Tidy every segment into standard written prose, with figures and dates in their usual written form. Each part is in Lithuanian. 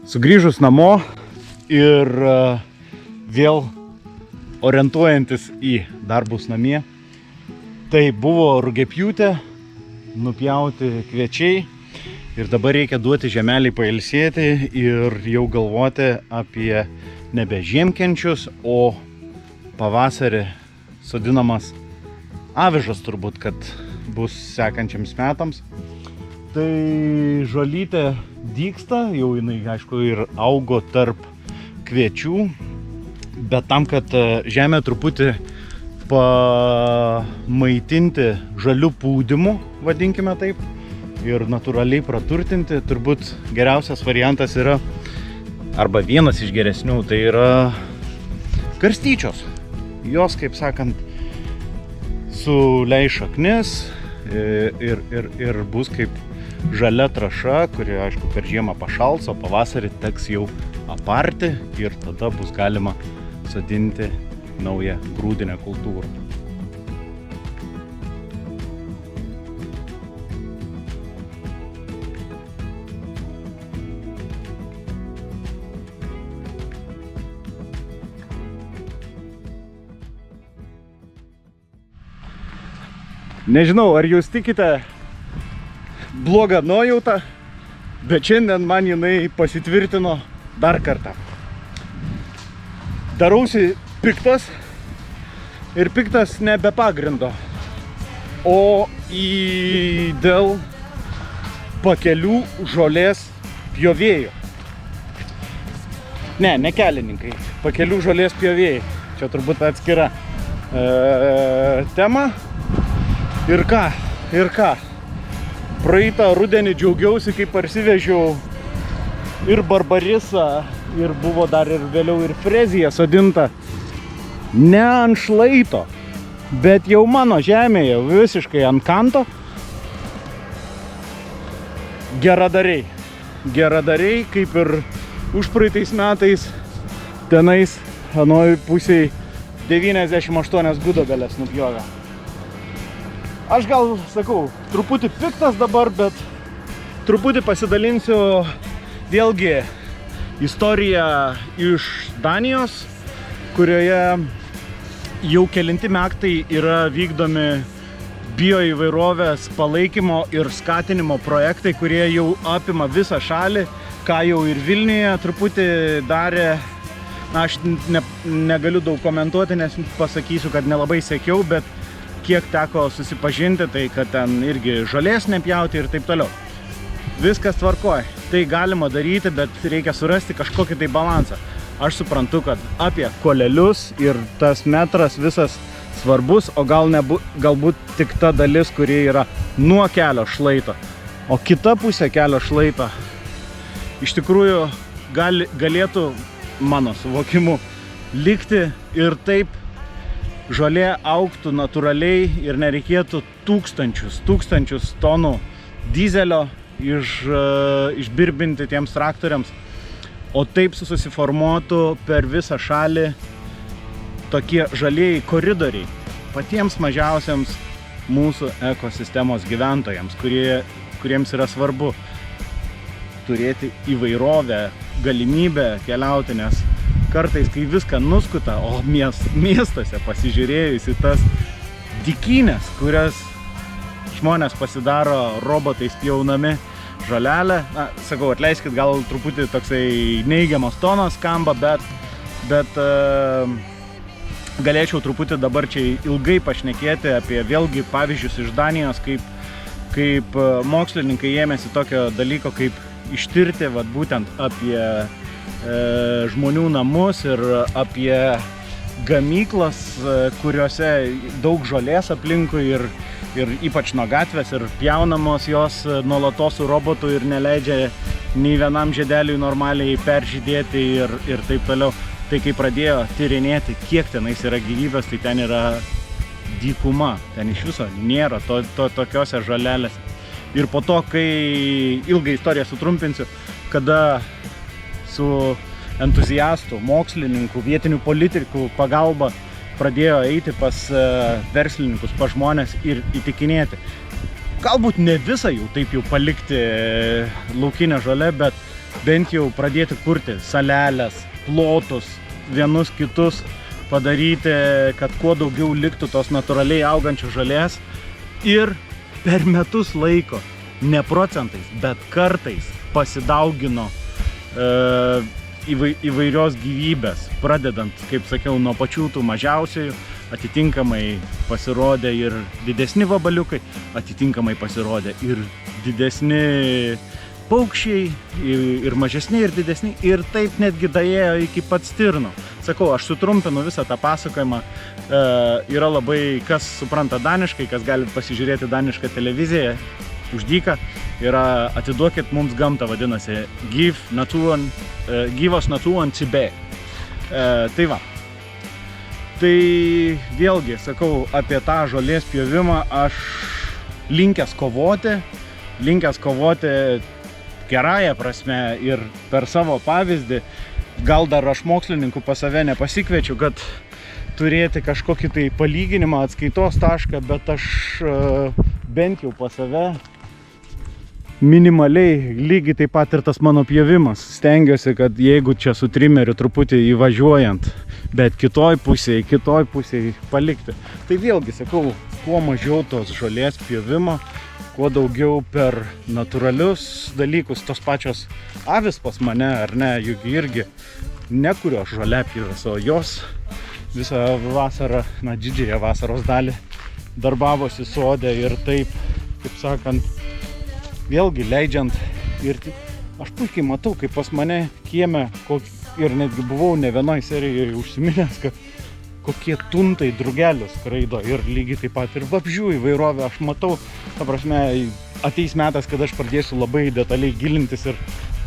Sugrįžus namo ir vėl orientuojantis į darbus namie, tai buvo rugiapjūtė, nupjauti kviečiai ir dabar reikia duoti žemelį pailsėti ir jau galvoti apie nebe žiemkenčius, o pavasarį sodinamas avižas turbūt, kad bus sekančiams metams. Tai žolytė dygsta, jau jinai aišku ir augo tarp kviečių, bet tam, kad žemę truputį pamaitinti žaliu pūdymu, vadinkime taip, ir natūraliai praturtinti, turbūt geriausias variantas yra, arba vienas iš geresnių, tai yra garstyčios. Jos, kaip sakant, suleis šaknis ir bus kaip žalia trąša, kuri, aišku, per žiemą pašals, o pavasarį teks jau aparti ir tada bus galima sodinti naują grūdinę kultūrą. Nežinau, ar jūs tikite blogą nuojautą, bet šiandien man jinai pasitvirtino dar kartą. Darausi piktas ir piktas ne be pagrindo, o dėl pakelių žolės pjovėjų. Ne kelininkai, pakelių žolės pjovėjai. Čia turbūt atskira tema. Ir ką? Praeitą rudenį džiaugiausi, kai parsivežiau ir barbarisą, ir buvo dar ir vėliau ir frezija sodinta. Ne ant šlaito, bet jau mano žemėje, visiškai ant kanto. Geradariai, kaip ir užpraeitais metais, tenais anoj pusėj 98 gudobelės nupjovė. Aš gal, sakau, truputį piktas dabar, bet truputį pasidalinsiu vėlgi istoriją iš Danijos, kurioje jau kelinti metai yra vykdomi bioįvairovės palaikymo ir skatinimo projektai, kurie jau apima visą šalį, ką jau ir Vilniuje truputį darė. Na, aš negaliu daug komentuoti, nes pasakysiu, kad nelabai sekiau, bet kiek teko susipažinti, tai kad ten irgi žolės nepjauti ir taip toliau. Viskas tvarkoj. Tai galima daryti, bet reikia surasti kažkokį tai balansą. Aš suprantu, kad apie kolelius ir tas metras visas svarbus, o galbūt tik ta dalis, kuri yra nuo kelio šlaito. O kita pusė kelio šlaito iš tikrųjų galėtų, mano suvokimu, likti ir taip žolė augtų natūraliai ir nereikėtų tūkstančius tonų dizelio išbirbinti tiems traktoriams, o taip susiformuotų per visą šalį tokie žalieji koridoriai patiems mažiausiams mūsų ekosistemos gyventojams, kuriems yra svarbu turėti įvairovę, galimybę keliauti, nes kartais, kai viską nuskuta, o miestuose pasižiūrėjus į tas dykynės, kurias žmonės pasidaro robotais pjaunami žolelę. Na, sakau, atleiskit, gal truputį toksai neigiamas tonas skamba, bet galėčiau truputį dabar čia ilgai pašnekėti apie vėlgi pavyzdžius iš Danijos, kaip mokslininkai ėmėsi tokio dalyko, kaip ištirti vat, būtent apie žmonių namus ir apie gamyklas, kuriuose daug žolės aplinkui ir ypač nuo gatvės ir pjaunamos jos nuolatos su robotu ir neleidžia nei vienam žiedeliui normaliai peržydėti ir taip toliau. Tai kai pradėjo tyrinėti, kiek tenais yra gyvybės, tai ten yra dykuma, ten iš viso nėra tokiose žolelėse. Ir po to, kai ilgą istoriją sutrumpinsiu, kada su entuziastų, mokslininkų, vietinių politikų pagalba pradėjo eiti pas verslininkus, pas žmonės ir įtikinėti. Galbūt ne visą jau taip jau palikti laukinę žolę, bet bent jau pradėti kurti salelės, plotus, vienus kitus, padaryti, kad kuo daugiau liktų tos natūraliai augančios žolės ir per metus laiko, ne procentais, bet kartais pasidaugino įvairios gyvybės, pradedant, kaip sakiau, nuo pačių tų mažiausiųjų, atitinkamai pasirodė ir didesni vabaliukai, atitinkamai pasirodė ir didesni paukščiai, ir mažesni, ir didesni, ir taip netgi daėjo iki pat stirnų. Sakau, aš sutrumpinu visą tą pasakojimą, yra labai, kas supranta daniškai, kas gali pasižiūrėti danišką televiziją, už dyką, yra atiduokit mums gamtą, vadinasi, gyvos natūron Tibet. Tai va. Tai vėlgi, sakau, apie tą žolės pjovimą aš linkęs kovoti gerąją prasme ir per savo pavyzdį. Gal dar aš mokslininkų pas save nepasikviečiu, kad turėti kažkokį tai palyginimą, atskaitos tašką, bet aš bent jau pas save minimaliai, lygiai taip pat ir tas mano pjovimas. Stengiuosi, kad jeigu čia su trimeriu truputį įvažiuojant, bet kitoj pusėje palikti. Tai vėlgi, sakau, kuo mažiau tos žolės pjovimo, kuo daugiau per natūralius dalykus, tos pačios avis pas mane, ar ne, juk irgi nekurio žoliapjovės, o jos visą vasarą, didžiąją vasaros dalį darbavosi sode ir taip, kaip sakant, vėlgi leidžiant ir aš puikiai matau, kaip pas mane kieme ir netgi buvau ne vienoj serijoje užsiminęs, kad kokie tuntai drugelių skraido ir lygiai taip pat ir vabzdžių įvairovė. Aš matau, ta prasme, ateis metas, kad aš pradėsiu labai detaliai gilintis ir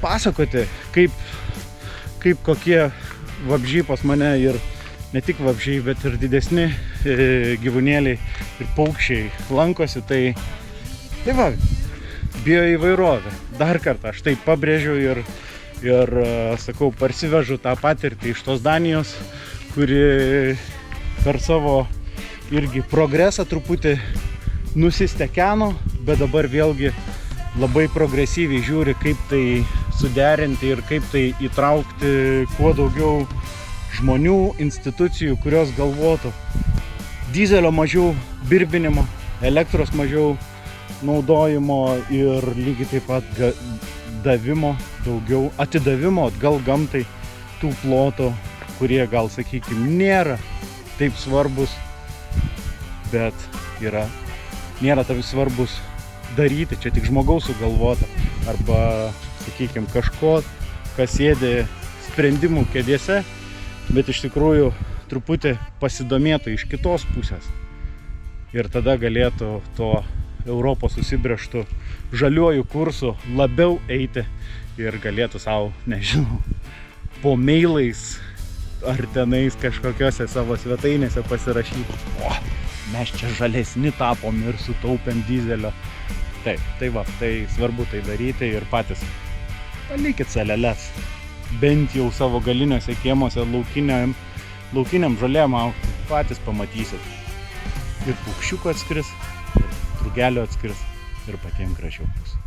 pasakoti, kaip kokie vabzdžiai pas mane ir ne tik vabzdžiai, bet ir didesni gyvūnėliai ir paukščiai lankosi. Tai va, bioįvairovė. Dar kartą aš tai pabrėžiu ir sakau, parsivežu tą patirtį iš tos Danijos, kuri per savo irgi progresą truputį nusistekeno, bet dabar vėlgi labai progresyviai žiūri, kaip tai suderinti ir kaip tai įtraukti kuo daugiau žmonių, institucijų, kurios galvotų dizelio mažiau birbinimo, elektros mažiau naudojimo ir lygiai taip pat davimo daugiau, atidavimo atgal gamtai tų plotų, kurie gal, sakykime, nėra taip svarbus, bet nėra taip svarbus daryti, čia tik žmogaus sugalvota, arba, sakykime, kažko, kas sėdi sprendimų kėdėse, bet iš tikrųjų truputį pasidomėtų iš kitos pusės ir tada galėtų to Europos susibrėžtų žaliuoju kursu labiau eiti ir galėtų savo, nežinau, po mailais ar tenais kažkokiose savo svetainėse pasirašyti. O, mes čia žalesni tapom ir sutaupėm dizelio. Taip, tai va, tai svarbu tai daryti ir patys palikit saleles. Bent jau savo galiniuose kiemuose laukiniam žolėm augti. Patys pamatysit. Ir paukščiukų atskris, ir drugelio atskris, ir patiems gražiau bus.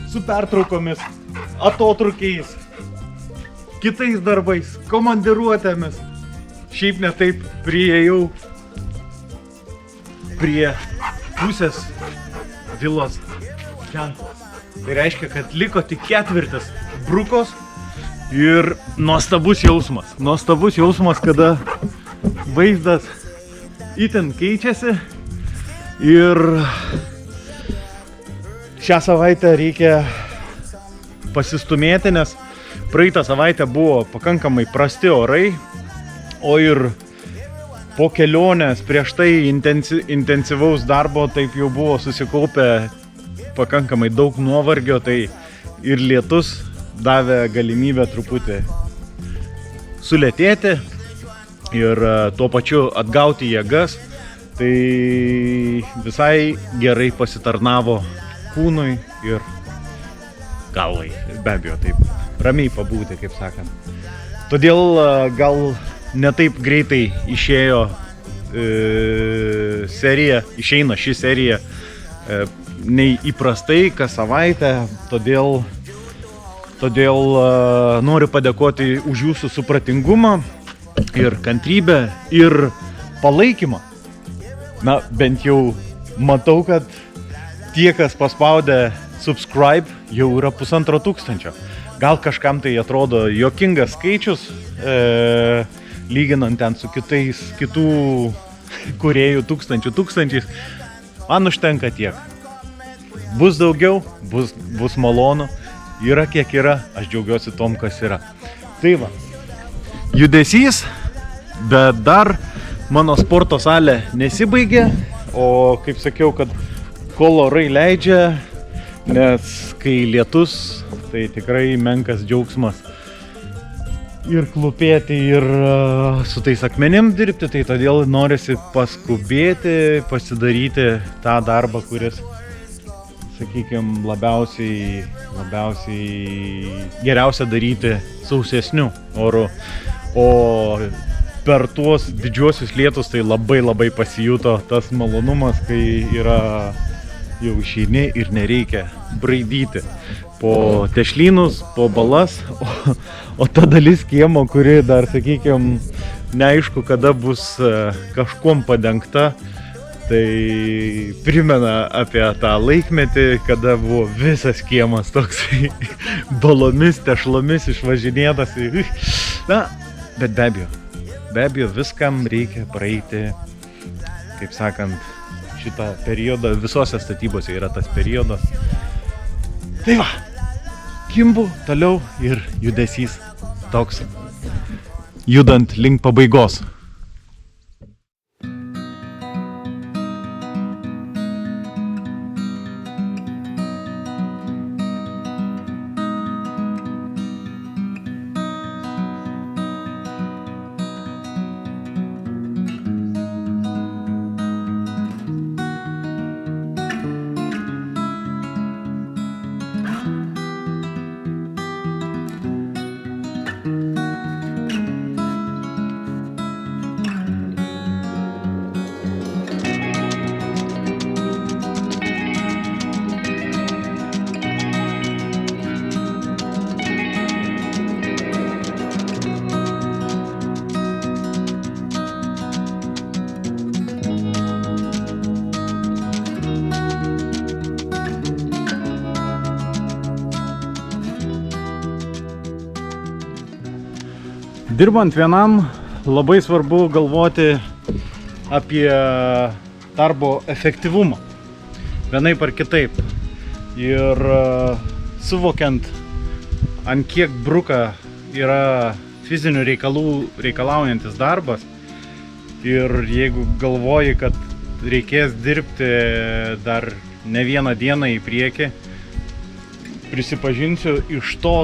su pertraukomis, atotrukiais, kitais darbais, komandiruotėmis. Šiaip ne taip priėjau prie pusės vilos ženklo. Tai reiškia, kad liko tik 1/4 brukos ir nuostabus jausmas. Nuostabus jausmas, kada vaizdas itin keičiasi ir šią savaitę reikia pasistumėti, nes praeitą savaitę buvo pakankamai prasti orai, o ir po kelionės prieš tai intensyvaus darbo taip jau buvo susikaupę pakankamai daug nuovargio, tai ir lietus davė galimybę truputį sulėtėti ir tuo pačiu atgauti jėgas, tai visai gerai pasitarnavo kūnui ir galvai, be abejo, taip ramiai pabūti, kaip sakant. Todėl gal ne taip greitai išėjo išeina ši serija nei įprastai kas savaitę, todėl noriu padėkoti už jūsų supratingumą ir kantrybę ir palaikymą. Na, bent jau matau, kad tie, kas paspaudė subscribe, jau yra 1500. Gal kažkam tai atrodo juokingas skaičius, lyginant ten su kitų kūrėjų tūkstančiais. Man užtenka tiek. Bus daugiau, bus malonu, yra kiek yra, aš džiaugiuosi tom, kas yra. Tai va, judesys, bet dar mano sporto salė nesibaigė, o kaip sakiau, kad kol orai leidžia, nes kai lietus, tai tikrai menkas džiaugsmas ir klūpėti, ir su tais akmenim dirbti, tai todėl norisi paskubėti, pasidaryti tą darbą, kuris, sakykime, labiausiai geriausia daryti sausesniu oru. O per tuos didžiuosius lietus tai labai pasijuto tas malonumas, kai yra jau išeini ir nereikia braidyti po tešlynus, po balas, o ta dalis kiemo, kuri dar, sakykime, neaišku, kada bus kažkuom padengta, tai primena apie tą laikmetį, kada buvo visas kiemas toksai balomis, tešlomis išvažinėtas. Na, bet be abejo, viskam reikia praeiti, kaip sakant, šitą periodą, visose statybose yra tas periodas. Tai va, kimbu toliau ir judesys toks, judant link pabaigos. Dirbant vienam, labai svarbu galvoti apie darbo efektyvumą, vienaip ar kitaip. Ir suvokiant, ant kiek bruka yra fizinių reikalų reikalaujantis darbas, ir jeigu galvoji, kad reikės dirbti dar ne vieną dieną į priekį, prisipažinsiu, iš to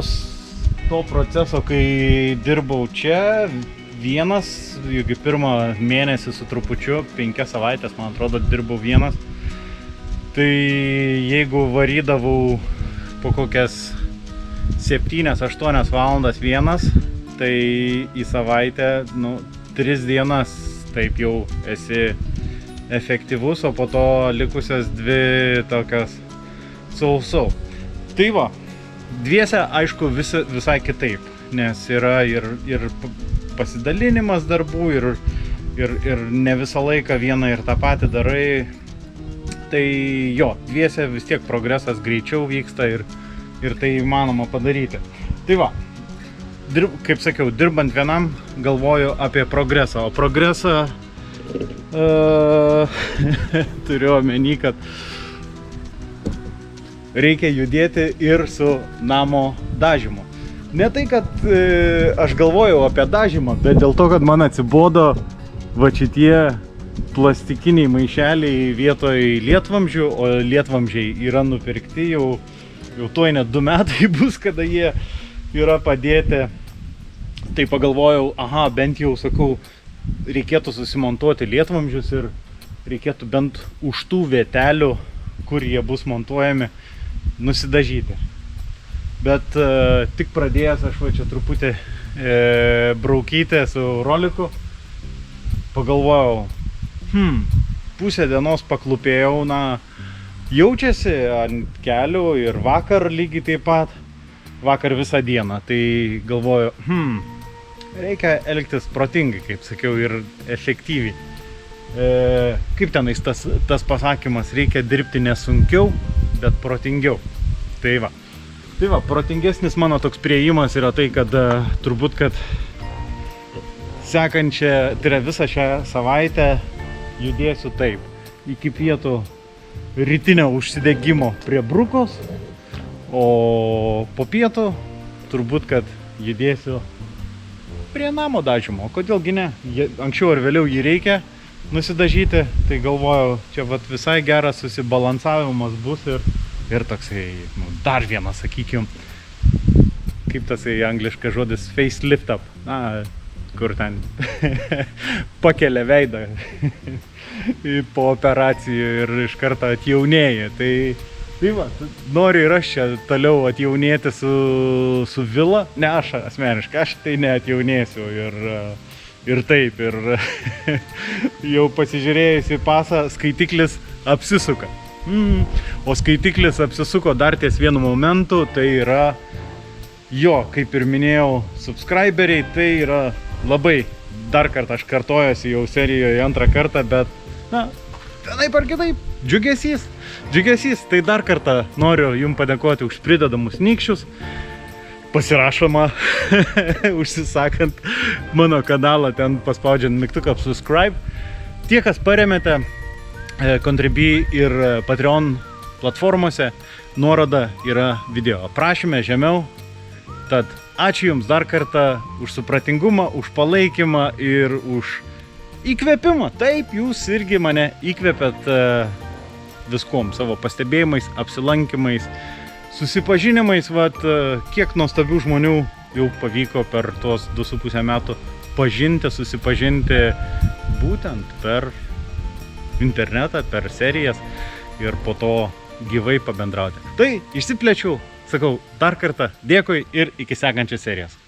proceso, kai dirbau čia vienas, juk pirmą mėnesį su trupučiu, 5 savaitės, man atrodo, dirbau vienas, tai jeigu varydavau po kokias 7-8 valandas vienas, tai į savaitę, 3 dienas taip jau esi efektyvus, o po to likusias 2 tokias sausau. Tai va, dviese, aišku, visai kitaip, nes yra ir pasidalinimas darbų, ir ne visą laiką vieną ir tą patį darai. Tai jo, dviese vis tiek progresas greičiau vyksta ir tai įmanoma padaryti. Tai va, kaip sakiau, dirbant vienam galvoju apie progresą, o progresą turiu omeny, kad reikia judėti ir su namo dažymu. Ne tai, kad aš galvojau apie dažymą, bet dėl to, kad man atsibodo va šitie plastikiniai maišeliai vietoj lietvamzdžių, o lietvamzdžiai yra nupirkti jau tuoj net 2 metai bus, kada jie yra padėti. Tai pagalvojau, bent jau, sakau, reikėtų susimontuoti lietvamzdžius ir reikėtų bent už tų vietelių, kur jie bus montuojami, nusidažyti. Bet tik pradėjęs aš va čia truputį braukyti su roliku, pagalvojau, pusę dienos paklupėjau, jaučiasi ant kelių ir vakar lygiai taip pat, vakar visą dieną, tai galvoju, reikia elgtis protingai, kaip sakiau, ir efektyviai. Kaip tenais tas pasakymas, reikia dirbti nesunkiau, bet protingiau. Tai va, protingesnis mano toks priėjimas yra tai, kad turbūt, kad sekančią, tai yra visą šią savaitę judėsiu taip, iki pietų rytinio užsidegimo prie Brukos, o po pietų turbūt, kad judėsiu prie namo dažymo. Kodėlgi ne? Anksčiau ar vėliau jį reikia nusidažyti, tai galvojau, čia vat visai geras susibalansavimas bus ir toksai, dar vienas, sakykim, kaip tasai angliškas žodis, facelift up, kur ten pakelia veidą po operacijų ir iš karto atjaunėja. Tai va, noriu ir aš čia toliau atjaunėti su vila. Ne, aš asmeniškai, aš tai neatjaunėsiu ir taip. Ir jau pasižiūrėjus į pasą, skaitiklis apsisuka. O skaitiklis apsisuko dar ties vienu momentu, tai yra jo, kaip ir minėjau, subscriberiai, tai yra labai, dar kartą aš kartojuosi jau serijoje 2 kartą, bet, vienaip ar kitaip, džiugesys. Tai dar kartą noriu jums padėkoti už pridedamus nykščius, pasirašoma, užsisakant mano kanalą, ten paspaudžiant mygtuką subscribe. Tie, kas paremėte Contribui ir Patreon platformose, nuoroda yra video aprašyme žemiau. Tad ačiū Jums dar kartą už supratingumą, už palaikymą ir už įkvėpimą. Taip, Jūs irgi mane įkvėpėt viskuom, savo pastebėjimais, apsilankymais, susipažinimais. Kiek nuostabių žmonių jau pavyko per tuos 2,5 metų pažinti, susipažinti būtent per internetą, per serijas ir po to gyvai pabendrauti. Tai išsiplečiau. Sakau, dar kartą dėkui ir iki sekančios serijos.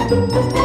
Thank you.